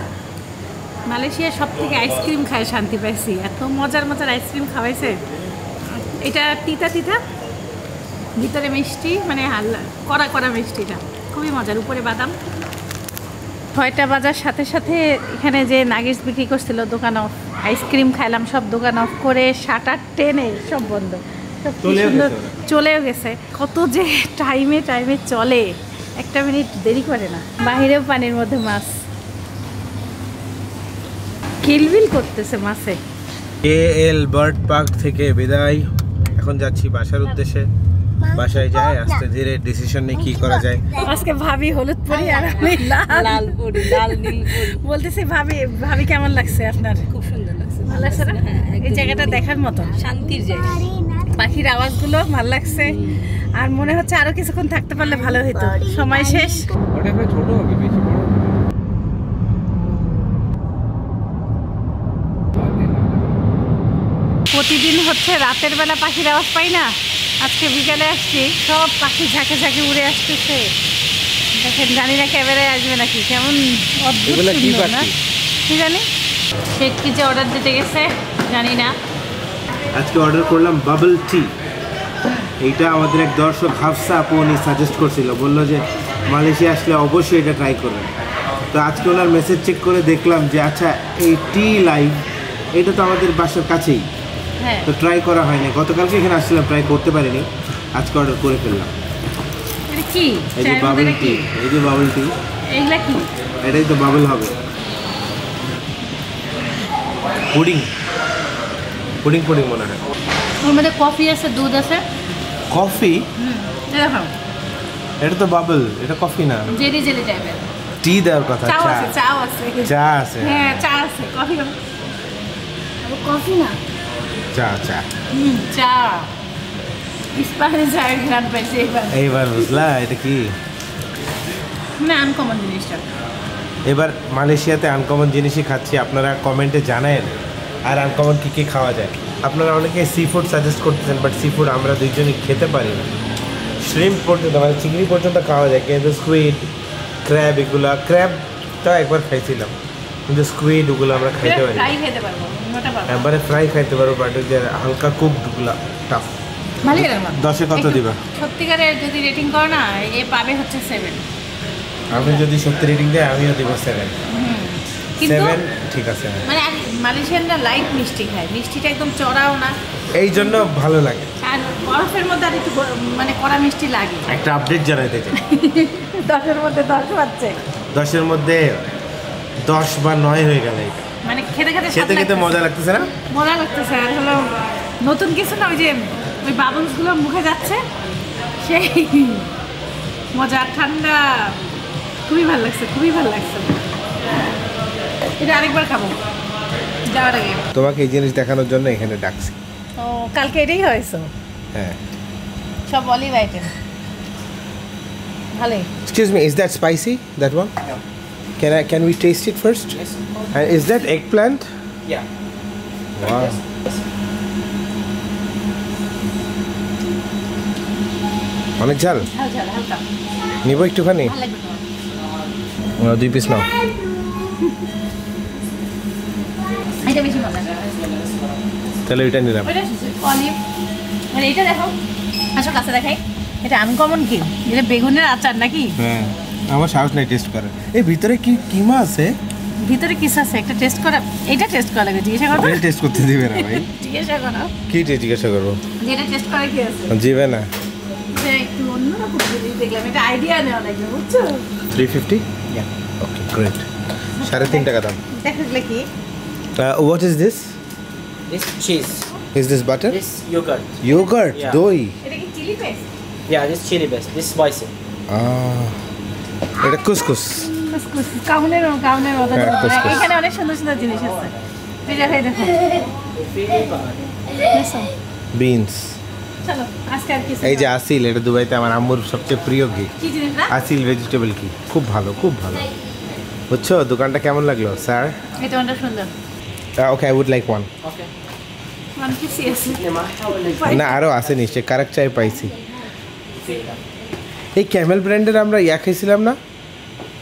মালয়েশিয়ার সব থেকে আইসক্রিম খায় শান্তি পাইছি, এত মজার মজার আইসক্রিম খাওয়াইছে। এটা তিতা তিতা, ভিতরে মিষ্টি, মানে হালকা কড়া কড়া মিষ্টিটা খুবই মজার, উপরে বাদাম। 6টা বাজার সাথে সাথে এখানে যে নাগেটস বিক্রি করছিল দোকান অফ, আইসক্রিম খাইলাম, সব দোকান অফ করে শাটার টেনে সব বন্ধ। সব কি সুন্দর চলেও গেছে। কত যে টাইমে চলে, 1 মিনিট দেরি করে না। বাহিরেও পানির মধ্যে মাছ কিলবিল করতেছে মাছে। KL বার্ড পার্ক থেকে বিদায়, এখন যাচ্ছি বাসার উদ্দেশ্যে। বাসায় যায় আস্তে ধীরে ডিসিশন নিয়ে কি করা যায়। আজকে ভাবি হলুদ পরি আর আমি লাল পরি, লাল নীল পরি। বলতেছি ভাবি কেমন লাগছে আপনার? খুব সুন্দর লাগছে। ভালো লাগছে না? এই জায়গাটা দেখার মতো, শান্তির জায়গা। পাখির আওয়াজগুলো ভালো লাগছে, আর মনে হচ্ছে আরো কিছুক্ষণ থাকতে পারলে ভালো হতো। সময় শেষ। ওটা একটা ছোট হবে, বেশি বড় না। প্রতিদিন হচ্ছে রাতের বেলা পাখির আওয়াজ পাই না, আজকে বিকালে আসছি, সব পাখি ঝাঁকে ঝাঁকে উড়ে আসতেছে। দেখেন, জানি না ক্যামেরায় আসবে নাকি, কেমন অদ্ভুত সুন্দর না? কি জানি সে কি যে অর্ডার দিতে গেছে জানি না। আজকে অর্ডার করলাম বাবল টি। এইটা আমাদের এক দর্শক হাফসা আপু উনি সাজেস্ট করছিল, বললো যে মালয়েশিয়া আসলে অবশ্যই এটা ট্রাই করবেন। তো আজকে ওনার মেসেজ চেক করে দেখলাম যে আচ্ছা, এই টি লাইভ এটা তো আমাদের বাসার কাছেই, হ্যাঁ। তো ট্রাই করা হয়নি। গতকালকে এখানে আসছিলাম, ট্রাই করতে পারিনি, আজকে অর্ডার করে ফেললাম। এটা কি এই যে বাবল টি, এই যে বাবল টি, এইগুলা কি? এটাই তো বাবল হবে। পুডিং পুডিং পুডিং মনে হয়। ওর মধ্যে কফি আছে, দুধ আছে। কফি? দেখো এটা তো বাবল, এটা কফি না। জেলি জেলি টাইপের। টি দেওয়ার কথা। চাও আছে, চাও আছে। চা আছে। হ্যাঁ চা আছে, কফি কফি না, চা চা। চা স্পাইসি চায়ের ঘ্রাণ পাইছি এবার। এইবার বুঝলা এটা কি? মানে আনকমন জিনিসটা। এবার মালয়েশিয়াতে আনকমন জিনিসই খাচ্ছি। আপনারা কমেন্টে জানান আর আনকমন কী কী খাওয়া যায়। আপনারা অনেকে সি ফুড সাজেস্ট করতেছেন, বাট সি ফুড আমরা দুইজনই খেতে পারি না। শ্রিম্প পর্যন্ত মানে চিংড়ি পর্যন্ত খাওয়া যায়, কিন্তু স্কুইড, ক্র্যাব, এগুলা ক্র্যাবটাও একবার খাইছিলাম, কিন্তু স্কুইড ওগুলো আমরা খাইতে পারি। ফ্রাই খেতে পারবো, মোটা পারবো। একবারে ফ্রাই খাইতে পারবো, বাট যে হালকা কুকডগুলো টাফ। ভালো লাগে। 10-এ কত দিবা? সত্যিকারের যদি রেটিং করো না, এ পাবে হচ্ছে 7। আমি যদি সত্যি রেটিং দেয় আমিও দিব 7। কিন্তু 7 ঠিক আছে। মানে মালয়েশিয়ানরা লাইট মিষ্টি খায়, মিষ্টিটা একদম চড়াও না, এই জন্য ভালো লাগে। আর বরফের মধ্যে আর একটু মানে কড়া মিষ্টি লাগে। একটা আপডেট জানাইতে চাই। 10-এর মধ্যে 10 পাচ্ছে। 10-এর মধ্যে 10 বা 9 হয়ে গেল। মানে খেতে খেতে খেতে খেতে মজা লাগতেছে না? মজা লাগতেছে। আর হলো নতুন কিছু না, ওই যে ওই বাবলসগুলো মুখে যাচ্ছে, সেই মজা। ঠান্ডা, খুবই ভালো লাগছে, খুবই ভালো লাগছে। এটা আরেকবার খাবো যাওয়ার আগে। তোমাকে এই জিনিস দেখানোর জন্য এখানে ডাকছি। ও কালকে এটাই হয়েছে। হ্যাঁ, সব অলিভ আইটেম ভালোই। Excuse me, is that spicy, that one? No. Can we taste it first? Yes. And is that eggplant? Yeah. Wow. Yes. অনেক ঝাল। ঝাল ঝাল হালকা, নিব একটুখানি? ভালো লাগবে তোমার। 2 পিস নাও। এটা বেশি মজা। তাহলে ওইটা নিলাম। ওইটা অলিভ, মানে এটা দেখো, আসো কাছে দেখাই। এটা আনকমন কি? এটা বেগুনের আচার নাকি? হ্যাঁ, আমার সাহস নাই টেস্ট করার। এই ভিতরে কি কিমা আছে? ভিতরে কিস আছে একটা টেস্ট করা, এটা টেস্ট করা লাগে। জিজ্ঞাসা করো, এটা টেস্ট করতে দিবে না ভাই। জিজ্ঞাসা করো কি জিজ্ঞাসা করবো? যেটা টেস্ট করে কি আছে। জিবে না। যে একটু অন্যরকম জিনিস দেখলাম, এটা আইডিয়া নেওয়া লাগবে, বুঝছো? 350? Yeah. Okay, great. 3.5 টাকা দাম। দেখলে কি? What is this? This cheese. Is this butter? This yogurt. Yogurt, Yeah. দই। এটা কি chilli paste? Yeah, this chili base. This spicy. এটা কুসকুস। কুসকুস, কাউনের মতো। হ্যাঁ, কুসকুস। এখানে অনেক সুন্দর সুন্দর জিনিস আছে। এই দেখো, এই দেখো। দেখছো? বিনস। চলো আজকে আর কিছু এই যে না। আসিল, এটা দুবাইতে আমার আম্মুর সবচেয়ে প্রিয় ঘি। কি জিনিস না? আসিল ভেজিটেবল ঘি, খুব ভালো, খুব ভালো। বুঝছো দোকানটা কেমন লাগলো স্যার? এটা অনেক সুন্দর। Okay, I would like one. Okay. One piece আছে। না, আরও আছে নিশ্চয়ই, কারেক্ট চাই পাইছি। এই ক্যামেল ব্র্যান্ডের আমরা ইয়া খেয়েছিলাম না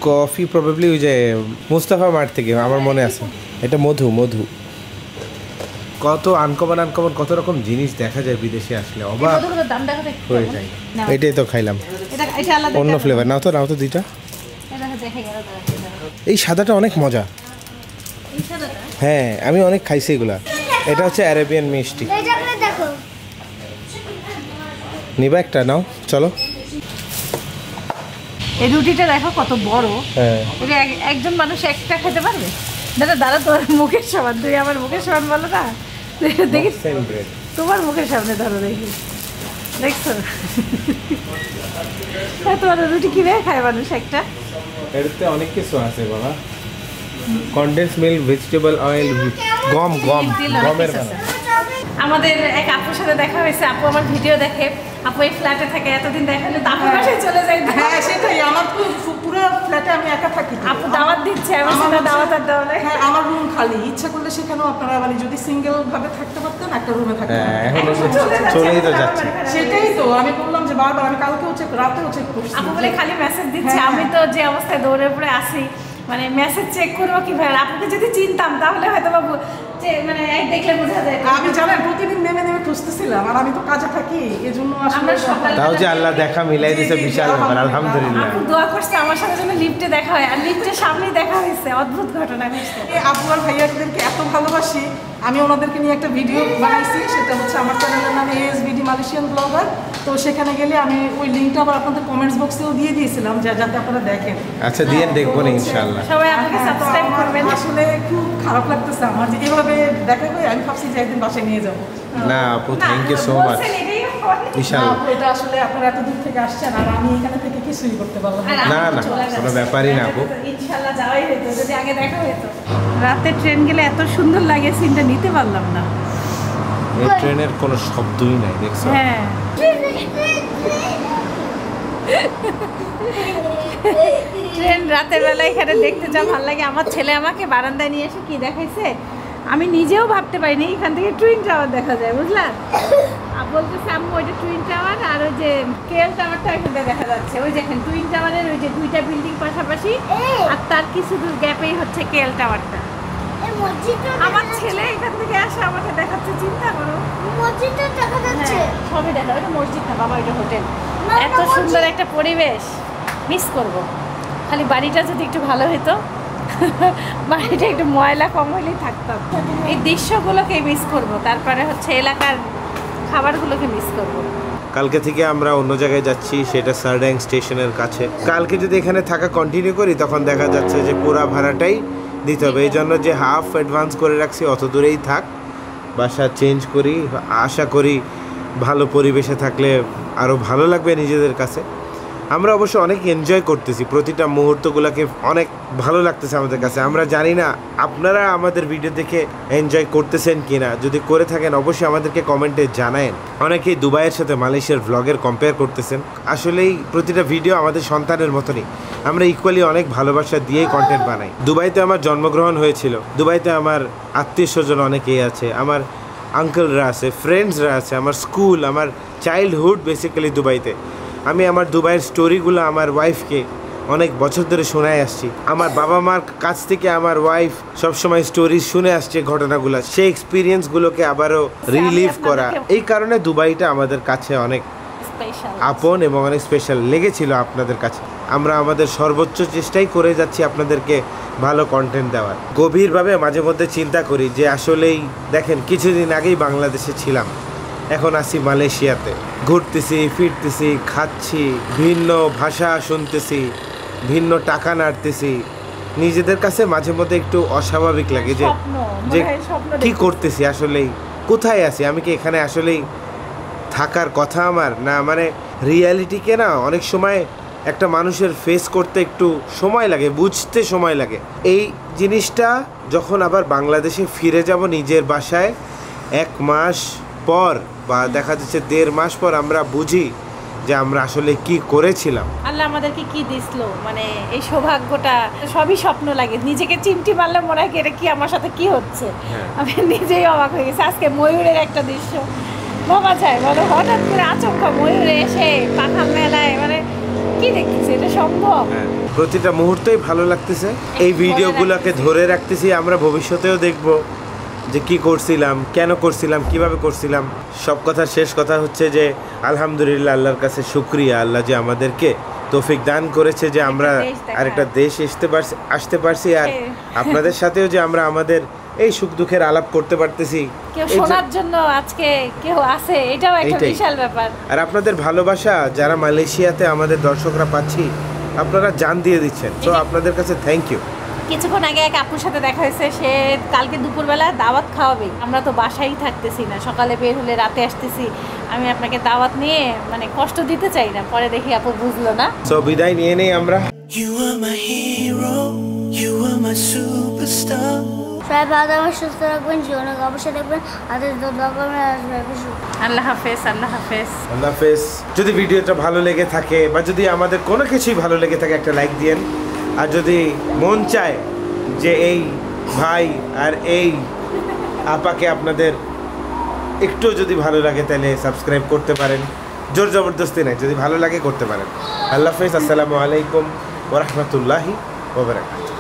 কফি, প্রবাবলি ওই যে মুস্তাফা মার্ট থেকে, আমার মনে আছে। এটা মধু। কত আনকমন কত রকম জিনিস দেখা যায় বিদেশে আসলে, অবাক কতগুলো দাম দেখো তো একটু। হয়ে যায়। নাও। এটাই তো খাইলাম, এটা আলাদা অন্য ফ্লেভার। নাও তো দুইটা। এটা দেখে গেল দাদা। এই সাদাটা অনেক মজা। এই সাদাটা হ্যাঁ, আমি অনেক খাইছি এগুলা। এটা হচ্ছে অ্যারাবিয়ান মিষ্টি। এইটাকে দেখো, নিবা একটা? নাও, চলো। এই রুটিটা দেখো কত বড়। হ্যাঁ, এটা একজন মানুষ একটা খেতে পারবে? দাদা তোর মুখের সমান, তুই আমার মুখের সমান বলো না। দেখি সেম ব্রেড। তোমার মুখের সামনে ধরো, দেখি, দেখছো? তোমার রুটি কিভাবে খায় মানুষ একটা? এটাতে অনেক কিছু আছে বাবা। কনডেন্স মিল্ক, ভেজিটেবল অয়েল, গমের বানা। আমাদের এক আপুর সাথে দেখা হয়েছে। আপু আমার ভিডিও দেখে, আপু এই ফ্ল্যাটে থাকে, এতদিন দেখা হলে আপুর বাসায় চলে যাই। হ্যাঁ সেটাই, আমার তো পুরো ফ্ল্যাটে আমি একা থাকি। আপু দাওয়াত দিচ্ছে, আমার সাথে দাওয়াত আর দেওয়া নাই। হ্যাঁ, আমার রুম খালি, ইচ্ছা করলে সেখানেও আপনারা মানে যদি সিঙ্গেল ভাবে থাকতে পারতেন, একটা রুমে থাকতে হ্যাঁ, পারতেন। এখন চলেই তো যাচ্ছে। সেটাই তো আমি বললাম যে বারবার, আমি কালকেও চেক, রাতেও চেক করছি। আপু বলে খালি মেসেজ দিচ্ছে, হ্যাঁ। আমি তো যে অবস্থায় দৌড়ে পড়ে আসি, মানে মেসেজ চেক করবো কিভাবে? আপুকে যদি চিনতাম তাহলে হয়তো বা মানে দেখলে বোঝা যায়। আমি জানেন প্রতিদিন নেমে নেমে খুঁজতেছিলাম, আর আমি তো কাজে থাকি, এজন্য আমরা সকালে তাও যে আল্লাহ দেখা মিলাই দিয়েছে বিশাল ব্যাপার, আলহামদুলিল্লাহ। আপু দোয়া করছে আমার সাথে যেন লিফটে দেখা হয়, আর লিফটের সামনেই দেখা হয়েছে, অদ্ভুত ঘটনা ঘটছে। আপু আর ভাইয়াদেরকে এত ভালোবাসি, আমি ওনাদেরকে নিয়ে একটা ভিডিও বানাইছি, সেটা হচ্ছে আমার চ্যানেলের নাম ASBD মালয়েশিয়ান ব্লগার। তো সেখানে গেলে আমি ওই লিঙ্কটা আবার আপনাদের কমেন্টস বক্সেও দিয়ে দিয়েছিলাম, যাতে আপনারা দেখেন। আচ্ছা দিয়ে দেখবো না ইনশাআল্লাহ। সবাই আপনাকে সাবস্ক্রাইব করবেন। আসলে খুব খারাপ লাগতেছে আমার যে এভাবে দেখা হয়, আমি ভাবছি যে একদিন বাসায় নিয়ে যাবো। না আপু থ্যাংক ইউ সো মাচ। ইনশাআল্লাহ। এটা আসলে আপনারা এত দূর থেকে আসছেন, আর আমি এখানে থেকে কিছুই করতে পারলাম না। না না কোনো ব্যাপারই না আপু। ইনশাআল্লাহ যাওয়াই হতো, যদি আগে দেখা হতো। রাতে ট্রেন গেলে এত সুন্দর লাগে, সিনটা নিতে পারলাম না। এই ট্রেনের কোনো শব্দই নাই, দেখছো? হ্যাঁ ট্রেন রাতের বেলা এখানে দেখতে যা ভালো লাগে। আমার ছেলে আমাকে বারান্দায় নিয়ে এসে কি দেখাইছে, আমি নিজেও ভাবতে পারিনি এখান থেকে টুইন টাওয়ার দেখা যায়, বুঝলা? বলতেছে আম্মু ওইটা টুইন টাওয়ার, আর ওই যে কেএল টাওয়ারটা এখানে দেখা যাচ্ছে। ওই দেখেন টুইন টাওয়ারের ওই যে দুইটা বিল্ডিং পাশাপাশি, আর তার কিছু দূর গ্যাপেই হচ্ছে কেএল টাওয়ারটা। আমার ছেলে এখান থেকে আসে আমাকে দেখাচ্ছে, চিন্তা করো। মসজিদটা দেখা যাচ্ছে, সবই দেখা। ওইটা মসজিদ না বাবা, ওইটা হোটেল। এত সুন্দর একটা পরিবেশ, মিস করব। খালি বাড়িটা যদি একটু ভালো হতো, বাড়িটা একটু ময়লা কম হলেই থাকতাম। এই দৃশ্যগুলোকে মিস করব, তারপরে হচ্ছে এলাকার খাবারগুলোকে মিস করব। কালকে থেকে আমরা অন্য জায়গায় যাচ্ছি, সেটা সারড্যাং স্টেশনের কাছে। কালকে যদি এখানে থাকা কন্টিনিউ করি তখন দেখা যাচ্ছে যে পুরা ভাড়াটাই দিতে হবে। এই জন্য যে হাফ অ্যাডভান্স করে রাখছি অত দূরেই থাক, বাসা চেঞ্জ করি। আশা করি ভালো পরিবেশে থাকলে আরও ভালো লাগবে নিজেদের কাছে। আমরা অবশ্য অনেক এনজয় করতেছি, প্রতিটা মুহূর্তগুলোকে অনেক ভালো লাগতেছে আমাদের কাছে। আমরা জানি না আপনারা আমাদের ভিডিও দেখে এনজয় করতেছেন কি না, যদি করে থাকেন অবশ্যই আমাদেরকে কমেন্টে জানায়েন। অনেকেই দুবাইয়ের সাথে মালয়েশিয়ার ভ্লগের কম্পেয়ার করতেছেন। আসলেই প্রতিটা ভিডিও আমাদের সন্তানের মতনই, আমরা ইকুয়ালি অনেক ভালোবাসা দিয়েই কন্টেন্ট বানাই। দুবাইতে আমার জন্মগ্রহণ হয়েছিল, দুবাইতে আমার আত্মীয় স্বজন অনেকেই আছে, আমার আঙ্কেলরা আছে, ফ্রেন্ডসরা আছে, আমার স্কুল, আমার চাইল্ডহুড বেসিক্যালি দুবাইতে। আমি আমার দুবাইয়ের স্টোরিগুলো আমার ওয়াইফকে অনেক বছর ধরে শোনায় আসছি। আমার বাবা মার কাছ থেকে আমার ওয়াইফ সবসময় স্টোরি শুনে আসছে, ঘটনাগুলো, সেই এক্সপিরিয়েন্সগুলোকে আবারও রিলিভ করা। এই কারণে দুবাইটা আমাদের কাছে অনেক আপন এবং অনেক স্পেশাল লেগেছিল আপনাদের কাছে। আমরা আমাদের সর্বোচ্চ চেষ্টাই করে যাচ্ছি আপনাদেরকে ভালো কন্টেন্ট দেওয়ার। গভীরভাবে মাঝে মধ্যে চিন্তা করি যে আসলেই দেখেন কিছুদিন আগেই বাংলাদেশে ছিলাম, এখন আছি মালয়েশিয়াতে, ঘুরতেছি, ফিরতেছি, খাচ্ছি, ভিন্ন ভাষা শুনতেছি, ভিন্ন টাকা নাড়তেছি। নিজেদের কাছে মাঝে মধ্যে একটু অস্বাভাবিক লাগে যে কি করতেছি, আসলেই কোথায় আছি আমি, কি এখানে আসলেই থাকার কথা আমার না? মানে রিয়ালিটিকে না অনেক সময় একটা মানুষের ফেস করতে একটু সময় লাগে, বুঝতে সময় লাগে। এই জিনিসটা যখন আবার বাংলাদেশে ফিরে যাব নিজের বাসায় 1 মাস পর বা দেখা যাচ্ছে 1.5 মাস পর, আমরা বুঝি যে আমরা আসলে কি করেছিলাম। আল্লাহ আমাদেরকে কি দিছিল, মানে এই সৌভাগ্যটা সবই স্বপ্ন লাগে। নিজেকে চিমটি মারলে মনে হয় এটা কি আমার সাথে কি হচ্ছে। আমি নিজেই অবাক হয়ে গেছি। আজকে ময়ূরের একটা দৃশ্য ভাবা যায় বলো, হঠাৎ করে আচমকা ময়ূরে এসে পাখা মেলায়, মানে কি দেখতেছি, এটা সম্ভব? প্রতিটা মুহূর্তেই ভালো লাগতেছে। এই ভিডিওগুলোকে ধরে রাখতেছি, আমরা ভবিষ্যতেও দেখব যে কি করছিলাম, কেন করছিলাম, কিভাবে করছিলাম। সব কথার শেষ কথা হচ্ছে যে আলহামদুলিল্লাহ, আল্লাহর কাছে শুকরিয়া, আল্লাহ যে আমাদেরকে তৌফিক দান করেছে যে আমরা আরেকটা দেশ আসতে পারছি, আর আপনাদের সাথেও যে আমরা আমাদের এই সুখ দুঃখের আলাপ করতে পারতেছি, কেউ শোনার জন্য আজকে কেউ আছে, এটাও একটা বিশাল ব্যাপার। আর আপনাদের ভালোবাসা যারা মালয়েশিয়াতে আমাদের দর্শকরা পাচ্ছি, আপনারা জান দিয়ে দিচ্ছেন, তো আপনাদের কাছে থ্যাংক ইউ। কিছুক্ষণ আগে এক আপুর সাথে দেখা হয়েছে, সে কালকে দুপুরবেলা দাওয়াত খাওয়াবে। আমরা তো বাসায় থাকতেছি না, সকালে বের হলে রাতে আসতেছি। আমি আপনাকে দাওয়াত নিয়ে মানে কষ্ট দিতে চাই না, পরে দেখি আপু বুঝলো না। সো বিদায় নিয়ে নেই আমরা। সবাই ভালো থাকবেন, সুস্থ রাখবেন, জীবনে অবশ্যই দেখবেন। আল্লাহ হাফেজ, আল্লাহ হাফেজ, আল্লাহ হাফেজ। যদি ভিডিওটা ভালো লেগে থাকে বা যদি আমাদের কোনো কিছুই ভালো লেগে থাকে, একটা লাইক দিয়েন। আর যদি মন চায় যে এই ভাই আর এই আপাকে আপনাদের একটু যদি ভালো লাগে, তাহলে সাবস্ক্রাইব করতে পারেন। জোর জবরদস্তি নাই, যদি ভালো লাগে করতে পারেন। আল্লাহ হাফেজ, আসসালামু আলাইকুম ওয়া রাহমাতুল্লাহি ওয়া বারাকাতুহু।